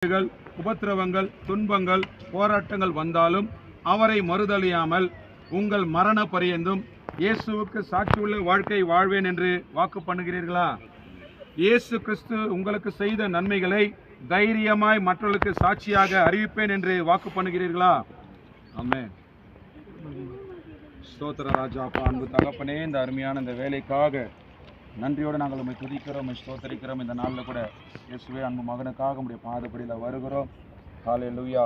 உபத்திரவங்கள், துன்பங்கள், போராட்டங்கள் வந்தாலும் அவரை மறுதலியாமல் உங்கள் மரண பரியந்தும் இயேசுவுக்கு சாட்சியுள்ள வாழ்க்கை வாழ்வேன் என்று வாக்கு பண்ணுகிறீர்களா? இயேசு கிறிஸ்து உங்களுக்கு செய்த நன்மைகளை தைரியமாய் மற்றவர்களுக்கு சாட்சியாக அறிவிப்பேன் என்று வாக்கு பண்ணுகிறீர்களா? ஆமென். ஸ்தோத்திர ராஜா, அன்பு தகப்பனே, இந்த அருமையான இந்த வேலைக்காக நன்றியோடு நாங்கள் உண்மை துதிக்கிறோம், ஸ்தோத்தரிக்கிறோம். இந்த நாளில் கூட இயேசுவே அன்பு மகனுக்காக உடைய பாதப்படியில் வருகிறோம். ஹல்லேலூயா.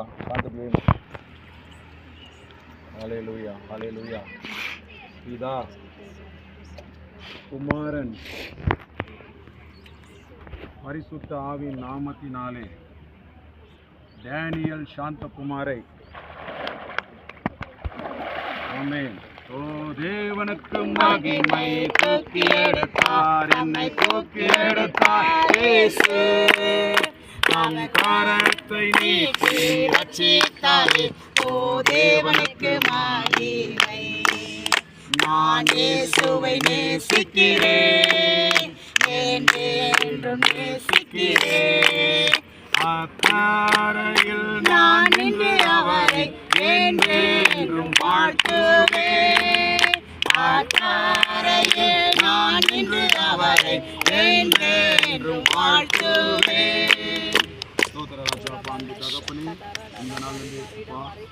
ஹல்லேலூயா, ஹல்லேலூயா. பிதா, குமாரன், பரிசுத்த ஆவியின் நாமத்தினாலே டேனியல் சாந்தகுமாரை ஆமென். ஓ தேவனுக்கு மகிமை, தூக்கி எடுத்தார், என்னை தூக்கி எடுத்தார் இயேசு. காரணத்தை நீக்கி ரட்சித்தாரே, ஓ தேவனுக்கு மகிமை. நான் இயேசுவை நேசிக்கிறேன், என்றும் நேசிக்கிறேன். அத்தாரையில் நான் நின்று அவரை என்றென்றும் வாழ்த்துவேன். அத்தாரையில் நான் நின்று அவரை என்றென்றும் வாழ்த்துவேன். ஸ்தோத்திர ராஜா, அன்பு தகப்பனே, இந்த நாளிலிருந்து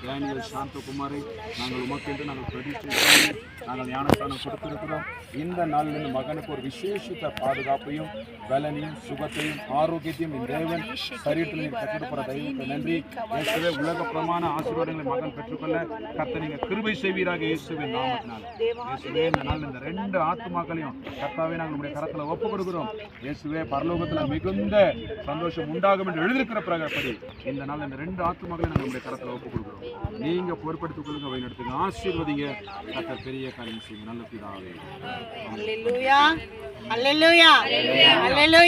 டேனியல் சாந்தகுமாரை நாங்கள் உமக்கென்று நாங்கள் பிரதிஷ்டை பண்ணி நாங்கள் ஞானஸ்தானம் கொடுத்திருக்கிறோம். இந்த நாளிலிருந்து மகனுக்கு ஒரு விசேஷித்த பாதுகாப்பையும் பலனையும் சுகத்தையும் ஆரோக்கியத்தையும் இந்த தேவன் சரீரத்தில் நீங்கள் பெற்றுக்கொடுக்கிற தெய்வத்துக்கு நன்றி. இயேசுவே உலக பிரமாண ஆசீர்வாதங்களை மகன் பெற்றுக்கொள்ள கர்த்தர் நீங்கள் கிருபை செய்வீராக இயேசுவின் நாமத்தினால். இயேசுவே இந்த நாள் இந்த 2 ஆத்துமாக்களையும் கர்த்தாவே நாங்கள் நம்முடைய கரத்தில் ஒப்பு கொடுக்கிறோம். இயேசுவே பரலோகத்தில் மிகுந்த சந்தோஷம் உண்டாகும் என்று எழுதியிருக்கிற பிரகாரப்படி இந்த நாள் இந்த 2 ஆத்துமாக்களையும் நாங்கள் நம்முடைய கரத்தில் ஒப்பு கொடுக்கிறோம். நீங்க பொறுப்படுத்திக் கொள்ளுங்க, வழிநடத்துங்க, ஆசீர்வதிங்க. கர்த்தர் பெரிய காரியம் செய்யுங்க. நல்ல பிதாவே. அல்லேலூயா, அல்லேலூயா, அல்லேலூயா.